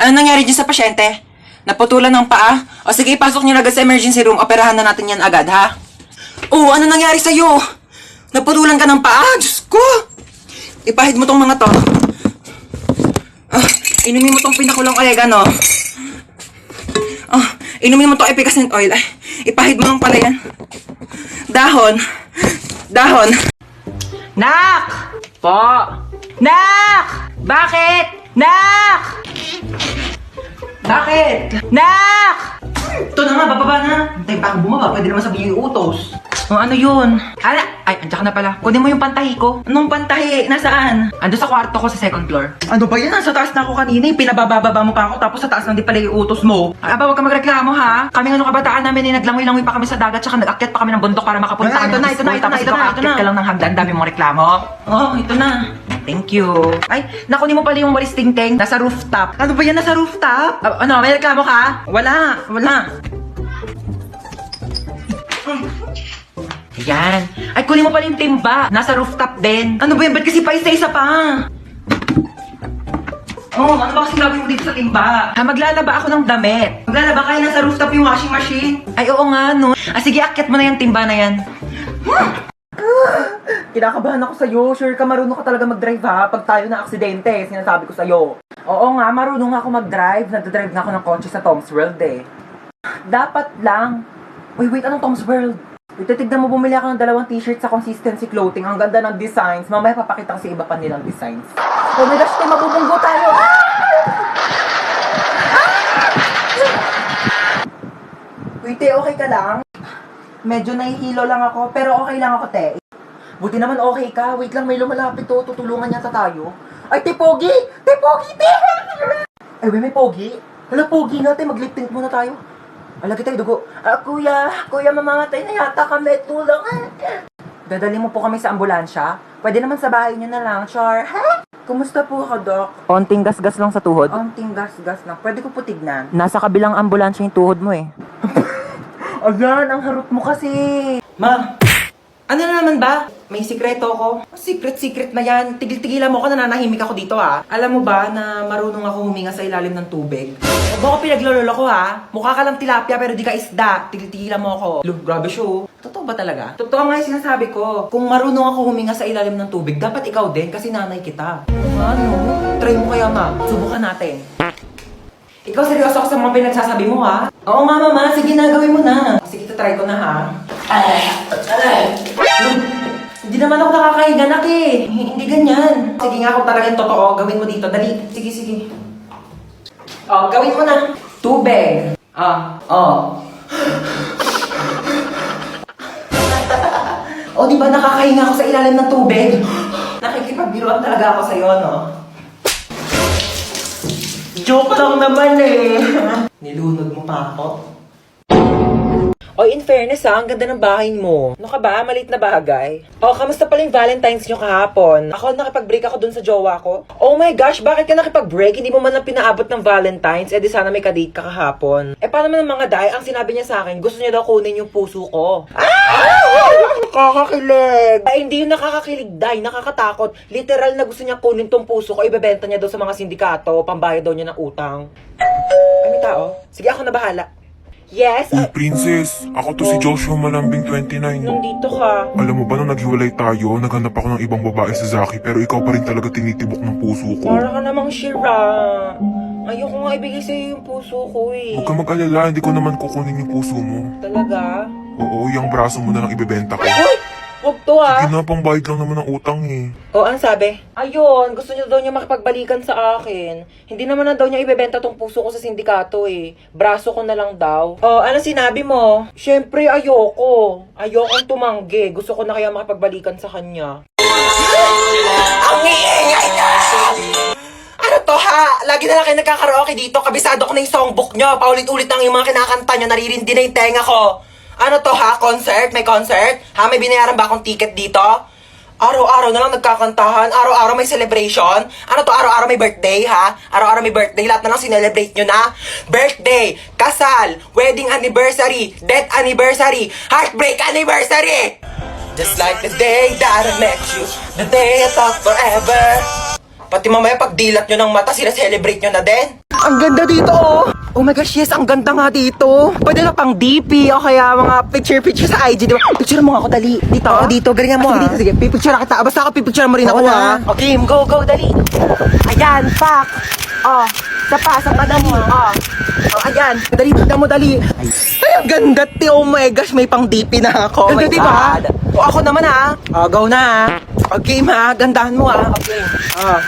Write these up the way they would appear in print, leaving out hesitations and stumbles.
Ano nangyari dyan sa pasyente? Naputulan ng paa? O sige, pasok niyo na agad sa emergency room. Operahan na natin yan agad, ha? Oh, ano nangyari sa'yo? Naputulan ka ng paa? Diyos ko! Ipahid mo tong mga to. Inumin mo tong pinakulong oregano. Inumin mo tong efficacent oil. Ay, ipahid mo lang pala yan. Dahon. Dahon. Nak! Po! Nak! Bakit? Nak! Bakit? Nak! Ito na nga, bababa na. Hintay pa akong bumaba, pwede naman sabihin yung utos. O ano yun? Ay, andyan ka na pala. Kunin mo yung pantahi ko. Anong pantahi? Nasaan? Ando sa kwarto ko sa second floor. Ano ba yan? Sa taas na ako kanina. Pinabababa mo pa ako, tapos sa taas na di pala yung utos mo. Aba, huwag ka magreklamo ha. Kami nga nung kabataan namin, naglangoy-langoy pa kami sa dagat, tsaka nag-akyat pa kami ng bundok para makapunta kami ng school. Tapos ito ka-akyat ka lang ng hagdan, dami mong reklamo. Oh, ito na. Thank you. Ay, nakunin mo pala yung walis tingting. Nasa rooftop. Ano ba yan? Nasa rooftop? Ano, may reklamo ka? Wala. Ayan. Ay, kunin mo pala yung timba. Nasa rooftop din. Ano ba yan? Ba't kasi pa isa-isa pa? Oh, ano ba kasi gagawin mo dito sa timba? Maglalaba ako ng damit. Maglalaba kaya nasa rooftop yung washing machine? Ay, oo nga, no. Sige, akyat mo na yung timba na yan. Kinakabahan ako sa'yo. Sure ka, marunong ka talaga mag-drive ha? Pag tayo na aksidente, sinasabi ko sa'yo. Oo nga, marunong ako mag-drive. Nagdadrive na ako ng kotse sa Tom's World eh. Dapat lang. Uy, wait, anong Tom's World? Ititignan mo, bumili ako ng 2 t-shirt sa Consistency Clothing. Ang ganda ng designs. Mamaya papakita ko sa iba pa nilang designs. Oh my gosh, mabubunggo tayo! Wait, okay ka lang? Medyo nahihilo lang ako, pero okay lang ako, te. Buti naman okay ka. Wait lang, may lumalapit to. Tutulungan yata tayo. Ay, te, Pogi! Te, Pogi, te! Ay, may Pogi? Hala, Pogi nga, te. Mag-lip tint muna tayo. Alagi tayo, dugo. Kuya, mamamatay na yata kami. Tulungan. Dadali mo po kami sa ambulansya? Pwede naman sa bahay niyo na lang, Char. Ha? Kumusta po ka, Doc? Onting gas-gas lang sa tuhod. Onting gas-gas lang. Pwede ko po tignan. Nasa kabilang ambulansya yung tuhod mo eh. Ayan, ang harot mo kasi. Ma, ano na naman ba? May sikreto ko. Secret na yan. Tigil-tigilan mo ako, nananahimik ako dito ha. Alam mo ba na marunong ako huminga sa ilalim ng tubig? Huwag ako pinaglololo ko ha. Mukha ka lang tilapia pero di ka isda. Tigil-tigilan mo ako. Look, grabe show. Totoo ba talaga? Totoo nga yung sinasabi ko. Kung marunong ako huminga sa ilalim ng tubig, dapat ikaw din kasi nanay kita. Ano? Try mo kaya ma. Subukan natin. Ikaw seryoso ako sa mga pinagsasabi mo ha? Oo nga mama, sige na, gawin mo na. Sige, try ko na ha. Hindi naman ako nakakahiga nak eh. Hindi ganyan. Sige nga kung talagang totoo, gawin mo dito. Dali. Sige. Oh, gawin mo na. Tubig. Oh, di ba nakakahinga ako sa ilalim ng tubig? Nakikipagbiruan talaga ako sa'yo, no? Joke lang naman eh. Nilunod mo pa ako. Oy, in fairness ha, ang ganda ng bahay mo. Ano ka ba? Maliit na bagay. Oh, kamusta pala yung Valentine's nyo kahapon? Ako, nakipag-break ako dun sa jowa ko. Oh my gosh, bakit ka nakipag-break? Hindi mo man lang pinaabot ng Valentine's. Eh di sana may kadate ka kahapon. Eh paano man ang mga day? Ang sinabi niya sa akin, gusto niya daw kunin yung puso ko. Nakakakilig. Ay, hindi yung nakakakilig, day. Nakakatakot. Literal na gusto niya kunin tong puso ko. Ibebenta niya daw sa mga sindikato. Pambayad daw niya ng utang. Ay, may tao? Sige, ako na bahala. Yes? Uy, princess! Ako to si Joshua Malambing 29. Nandito ka. Alam mo ba nung naghiwalay tayo, naghanap ako ng ibang babae sa Zaki pero ikaw pa rin talaga tinitibok ng puso ko. Para ka namang Shira. Ayoko nga ibigay sa'yo yung puso ko eh. Huwag ka mag-alala, hindi ko naman kukunin yung puso mo. Talaga? Oo, yung braso mo na lang ibebenta ko. Uy! Huwag to ha. Sige na, pambayad lang naman ng utang eh. O, ang sabi? Ayun, gusto niya daw niya makipagbalikan sa akin. Hindi naman na daw niya ibebenta tong puso ko sa sindikato eh. Braso ko na lang daw. O, ano sinabi mo? Siyempre, ayoko. Ayokong tumanggi. Gusto ko na kaya makipagbalikan sa kanya. Ang iingay na! Ano to ha? Lagi na lang kayo nagkakaraoke dito. Kabisado ko na yung songbook nyo. Paulit-ulit lang yung mga kinakanta nyo. Naririndi na yung tenga ko. Ano to ha? Concert? May concert? Ha? May binayaran ba akong ticket dito? Araw-araw na lang nagkakantahan. Araw-araw may celebration. Ano to? Araw-araw may birthday ha? Araw-araw may birthday. Lahat na lang sinelebrate nyo na. Birthday, kasal, wedding anniversary, death anniversary, heartbreak anniversary! Just like the day that I met you, the day I thought forever. Pati mamaya pag dilat nyo ng mata, sila-celebrate nyo na din. Ang ganda dito, oh. Oh my gosh, yes, ang ganda nga dito. Pwede na pang DP o kaya mga picture sa IG, di ba? Picture mo nga ako, dali. Dito. Oo, dito. Galingan mo, ha? Sige, pipicture kita. Basta ako, pipicture mo rin ako, ha? Okay, go, dali. Ayan, pak. Oh, sapa, dali. Oh, ayan. Dali, tignan mo, dali. Ay, ang ganda, ti. Oh my gosh, may pang DP na ako. Ganda, di ba? O, ako naman, ha? Oh, go na, ha? Okay, ma. Gandahan mo, ha? Okay. Oh.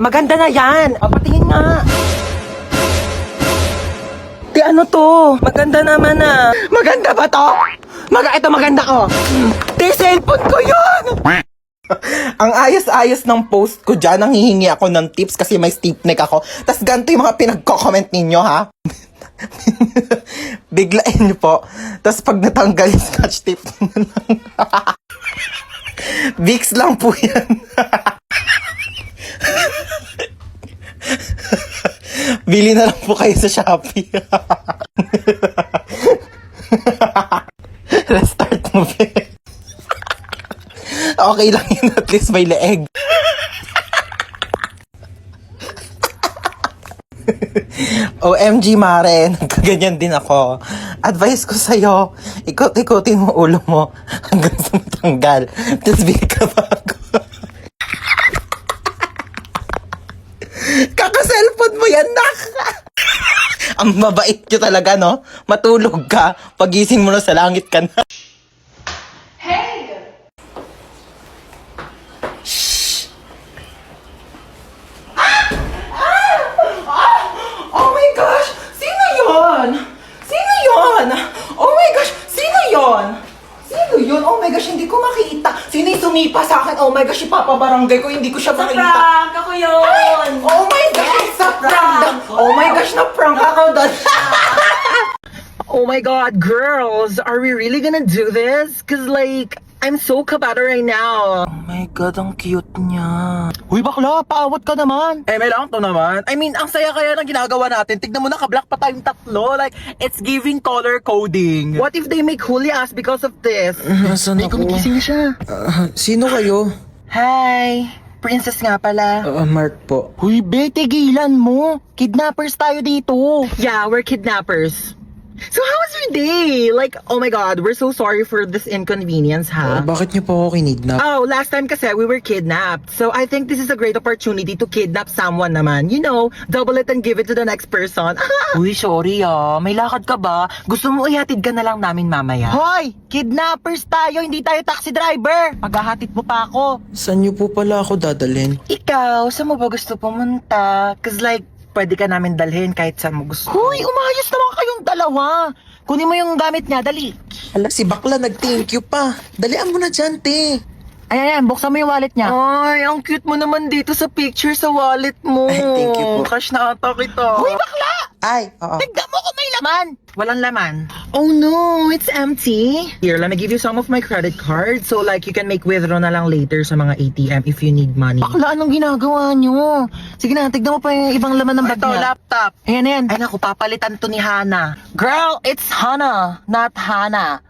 Maganda na yan. O, patingin nga. Ti, ano to? Maganda naman, ah. Maganda ba to? Ito, maganda ko. Ti, cellphone ko yun! Ang ayos-ayos ng post ko dyan, nanghihingi ako ng tips kasi may stiff neck ako. Tas ganito yung mga pinagko-comment ninyo, ha? Biglain nyo po. Tas pag natanggal yung scotch tape nyo lang. Vicks lang po yan. Bili na lang po kayo sa Shopee. Restart mo, be. Okay lang yun, at least may leeg. OMG, Mare, nagkaganyan din ako. Advice ko sa'yo, ikot-ikotin mo ulo mo hanggang sa matanggal. Tapos bili ka bago. Kaka-cellphone mo yan, nak! Ang mabait nyo talaga, no? Matulog ka, pagising mo na sa langit ka na. Hey! Oh my gosh! Sino yon? Sino yon? Oh my gosh! Sino yon? Sino yun? Oh my gosh, hindi ko makita. Sino yung sumipa sa akin? Oh my gosh, ipapabarangay ko, hindi ko siya makita. Prank! Ako yun! Oh my gosh, sa prank! Oh my gosh, na-prank ako doon. Oh my god, girls, are we really gonna do this? Cause like, I'm so kabata right now. Oh my god, ang cute niya. Huy bakla, paawat ka naman. Eh, may lang to naman. I mean, ang saya kaya ng ginagawa natin. Tignan mo, naka-black pa tayong tatlo. Like, it's giving color coding. What if they make Huli ass because of this? Nasaan ako? Gumigising siya. Sino kayo? Hi, princess nga pala. Mark po. Huy, be, tigilan mo. Kidnappers tayo dito. Yeah, we're kidnappers. So how was your day? Like, oh my god, we're so sorry for this inconvenience, ha? Bakit niyo po ako kinidnap? Oh, last time kasi we were kidnapped. So I think this is a great opportunity to kidnap someone naman. You know, double it and give it to the next person. Uy, sorry may lakad ka ba? Gusto mo ihatid ka na lang namin mamaya? Hoy! Kidnappers tayo, hindi tayo taxi driver! Paghahatid mo pa ako. Saan niyo po pala ako dadalhin? Ikaw, saan mo ba gusto pumunta? Cause like, pwede ka namin dalhin kahit saan mo gusto. Hoy, umayos naman kayong dalawa. Kunin mo yung gamit niya, dali. Ala, si bakla nag-thank you pa. Dalian mo na dyan, te. Ayan, buksan mo yung wallet niya. Ay, ang cute mo naman dito sa picture sa wallet mo. Ay, thank you po. Cash na ata kita. Hoy, bakla! Ay, oo. Tignan mo kung may laman. Walang laman. Oh no, it's empty. Here, let me give you some of my credit card so like you can make withdraw na lang later sa mga ATM if you need money. Bakla, anong ginagawa nyo? Sige na, tignan mo pa yung ibang laman ng bag niya. Ito, laptop. Ayan. Ay naku, papalitan to ni Hana. Girl, it's Hana, not Hana.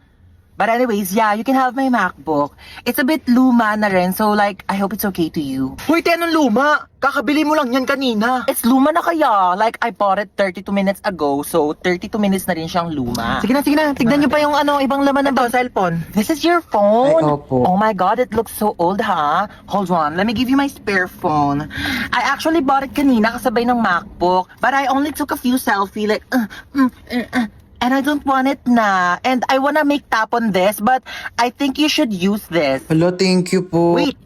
But anyways, yeah, you can have my MacBook. It's a bit luma na rin, so like, I hope it's okay to you. Wait, anong luma? Kakabili mo lang yan kanina. It's luma na kaya. Like, I bought it 32 minutes ago, so 32 minutes na rin siyang luma. Sige na. Tignan niyo pa yung ibang laman ng cellphone. This is your phone? Ay, opo. Oh my god, it looks so old, ha? Hold on, let me give you my spare phone. I actually bought it kanina kasabay ng MacBook, but I only took a few selfie, like, and I don't want it na. And I wanna make tap on this, but I think you should use this. Hello, thank you po. Wait.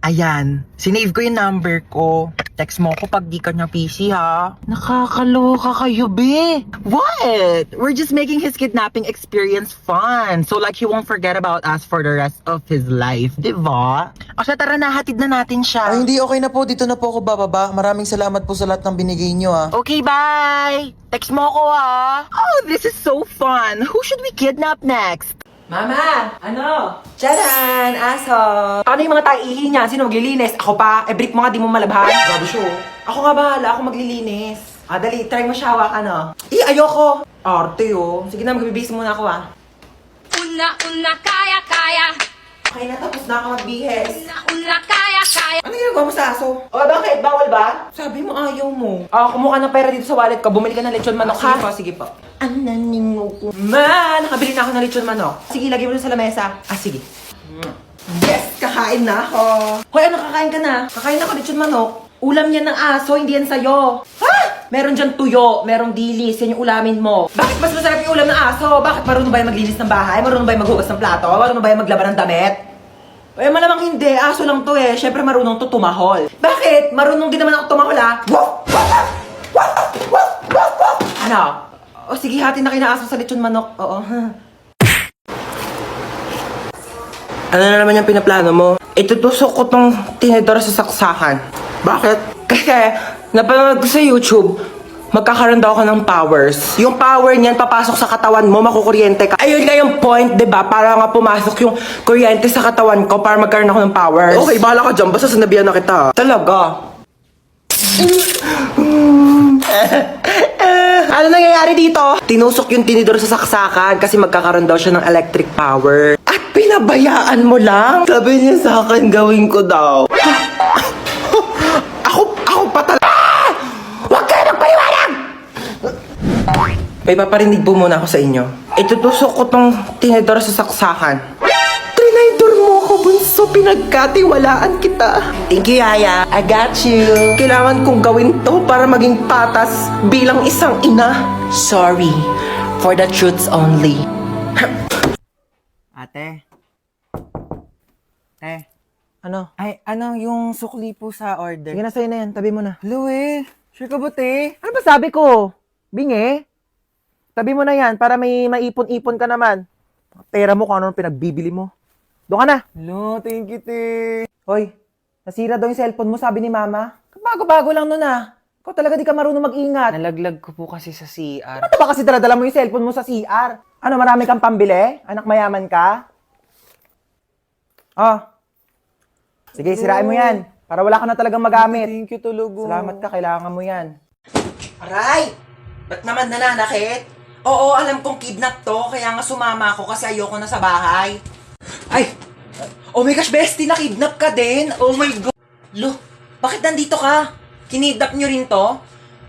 Ayan. Sinave ko yung number ko. Text mo ko pag di ka niya PC, ha? Nakakaloka kayo, be. What? We're just making his kidnapping experience fun. So like he won't forget about us for the rest of his life, di ba? O siya, tara na, hatid na natin siya. Ay, hindi, okay na po. Dito na po ako bababa. Maraming salamat po sa lahat ng binigay niyo, ah. Okay, bye! Text mo ako, ha? Oh, this is so fun! Who should we kidnap next? Mama! Ano? Tcharan! Aso! Paano yung mga taihi niya? Sino maglilinis? Ako pa? Brief mo nga, di mo malabhan. Grabe siya, oh. Ako nga bahala, ako maglilinis. Dali, try mo siya hawak, ano? Ayoko! Arte, oh. Sige na, magbibis muna ako, ah. Una, kaya. Okay na, tapos na ako magbihis. Ano ginagawa mo sa aso? O, bakit? Bawal ba? Sabi mo ayaw mo. Kumuha ka ng pera dito sa wallet ko. Bumili ka ng lechon manok, ha? Sige po. Ananingo ko. Nakabili na ako ng lechon manok. Sige, lagay mo na sa lamesa. Sige. Yes, kakain na ako. Hoy, ano kakain ka na? Kakain ako lechon manok. Ulam yan ng aso, hindi yan sa'yo. Ha? Meron dyan tuyo, merong dilis, yan yung ulamin mo. Bakit mas masarap yung ulam ng aso? Bakit marunong ba yung maglinis ng bahay? Marunong ba yung maghugas ng plato? Marunong ba yung maglaba ng damit? Malamang hindi. Aso lang to eh. Siyempre marunong to tumahol. Bakit? Marunong din naman ako tumahol ah. Ano? O sige, hati na kayo na aso sa lechon manok. Oo. Ano na naman yung pinaplano mo? Itutusok ko tong tinidor sa saksakan. Bakit? Kasi, napanood ko sa YouTube, magkakaroon daw ako ng powers. Yung power niyan, papasok sa katawan mo, makukuryente ka. Ayun nga yung point, diba? Para nga pumasok yung kuryente sa katawan ko para magkaroon ako ng powers. Okay, bahala ka dyan. Basta sinabihan na kita. Talaga? Ano nangyayari dito? Tinusok yung tinidor sa saksakan kasi magkakaroon daw siya ng electric power. At pinabayaan mo lang? Sabi niya sa akin, gawin ko daw. Ako pa talaga. Huwag kayo magpaliwanag! May paparinig po muna ako sa inyo. Itutusok ko tong tinidor sa saksakan. Trinidor mo ako, bunso. Pinagkatiwalaan kita. Thank you, Yaya. I got you. Kailangan kong gawin to para maging patas bilang isang ina. Sorry. For the truths only. Ate? Ano? Ay, ano yung sukli po sa order? Sige na, sa'yo na yan. Tabi mo na. Hello eh. Sure ka ba, te? Ano ba sabi ko? Bingi? Tabi mo na yan para may maipon-ipon ka naman. Pera mo kung ano pinagbibili mo. Doon ka na. Hello, thank you, te. Hoy, nasira daw yung cellphone mo, sabi ni Mama. Bago-bago lang nun ah. Ikaw talaga di ka marunong mag-ingat. Nalaglag ko po kasi sa CR. Ano ba kasi dala mo yung cellphone mo sa CR? Ano, marami kang pambili? Anak mayaman ka? Oh. Sige, sirain mo yan. Para wala ka na talagang magamit. Thank you, Tulugo. Salamat ka, kailangan mo yan. Aray! Ba't naman nananakit? Oo, alam kong kidnap to, kaya nga sumama ako kasi ayoko na sa bahay. Ay! Oh my gosh, bestie, na-kidnap ka din? Oh my God! Lo, bakit nandito ka? Kinidnap nyo rin to?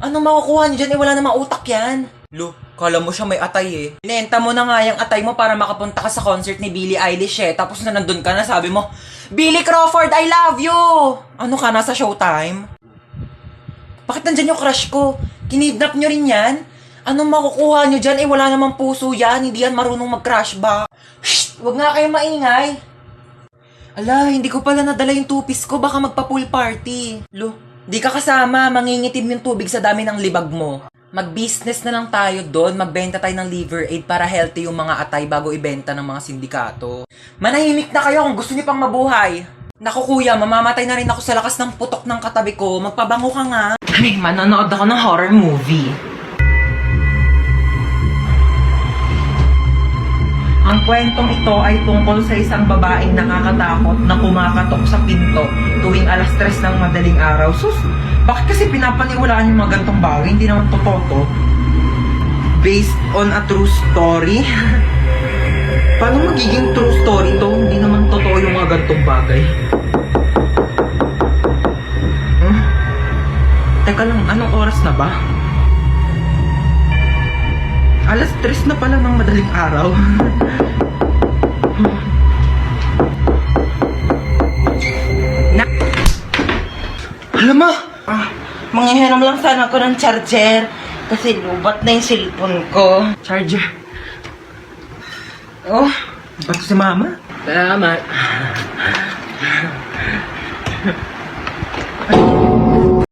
Anong makukuha nyo dyan? Wala namang utak yan. Lo, kala mo siya may atay eh. Inenta mo na nga yung atay mo para makapunta ka sa concert ni Billie Eilish eh. Tapos na nandun ka na, sabi mo, Billy Crawford, I love you! Ano ka, nasa Showtime? Bakit nandyan yung crush ko? Kinidnap nyo rin yan? Anong makukuha nyo dyan? Wala namang puso yan. Hindi yan marunong mag-crush ba? Shh! Huwag nga kayong maingay. Ala, hindi ko pala nadala yung two-piece ko. Baka magpa-pool party. Lo, di ka kasama. Mangingitim yung tubig sa dami ng libag mo. Mag-business na lang tayo doon. Magbenta tayo ng liver aid para healthy yung mga atay bago ibenta ng mga sindikato. Manahimik na kayo kung gusto niyo pang mabuhay. Naku kuya, mamamatay na rin ako sa lakas ng putok ng katabi ko. Magpabango ka nga. Ay, manonood ako ng horror movie. Ang kwentong ito ay tungkol sa isang babaeng nakakatakot na kumakatok sa pinto tuwing 3:00 ng madaling araw. Sus, bakit kasi pinapaniwalaan yung mga gantong bagay? Hindi naman totoo to. Based on a true story? Paano magiging true story to? Hindi naman totoo yung mga gantong bagay. Teka lang, anong oras na ba? 3:00 na pala ng madaling araw. Alam mo, manghihiram lang sana ako ng charger kasi lubat na yung cellphone ko. Charger. Oh, ba't si Mama? Salamat.